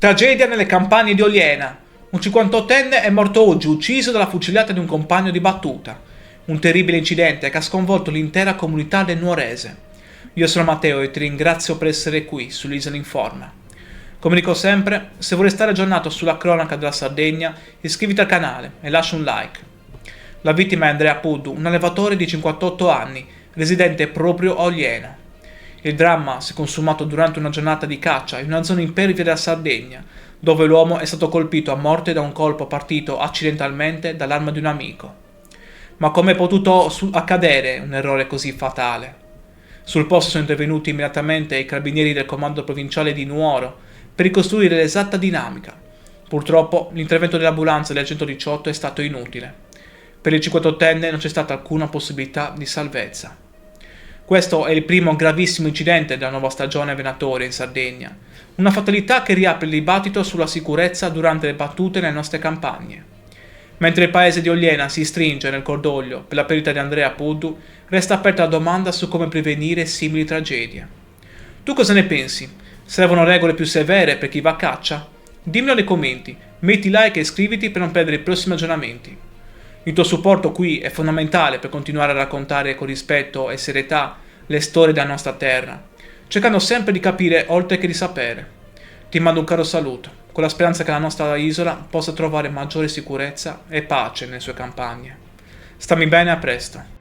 Tragedia nelle campagne di Oliena. Un 58enne è morto oggi ucciso dalla fucilata di un compagno di battuta. Un terribile incidente che ha sconvolto l'intera comunità del Nuorese. Io sono Matteo e ti ringrazio per essere qui sull'Isola Informa. Come dico sempre, se vuoi restare aggiornato sulla cronaca della Sardegna, iscriviti al canale e lascia un like. La vittima è Andrea Puddu, un allevatore di 58 anni, residente proprio a Oliena. Il dramma si è consumato durante una giornata di caccia in una zona impervia della Sardegna, dove l'uomo è stato colpito a morte da un colpo partito accidentalmente dall'arma di un amico. Ma come è potuto accadere un errore così fatale? Sul posto sono intervenuti immediatamente i carabinieri del comando provinciale di Nuoro per ricostruire l'esatta dinamica. Purtroppo l'intervento dell'ambulanza del 118 è stato inutile. Per il 58enne non c'è stata alcuna possibilità di salvezza. Questo è il primo gravissimo incidente della nuova stagione venatoria in Sardegna, una fatalità che riapre il dibattito sulla sicurezza durante le battute nelle nostre campagne. Mentre il paese di Oliena si stringe nel cordoglio per la perdita di Andrea Puddu, resta aperta la domanda su come prevenire simili tragedie. Tu cosa ne pensi? Servono regole più severe per chi va a caccia? Dimmelo nei commenti, metti like e iscriviti per non perdere i prossimi aggiornamenti. Il tuo supporto qui è fondamentale per continuare a raccontare con rispetto e serietà le storie della nostra terra, cercando sempre di capire oltre che di sapere. Ti mando un caro saluto, con la speranza che la nostra isola possa trovare maggiore sicurezza e pace nelle sue campagne. Stammi bene, a presto.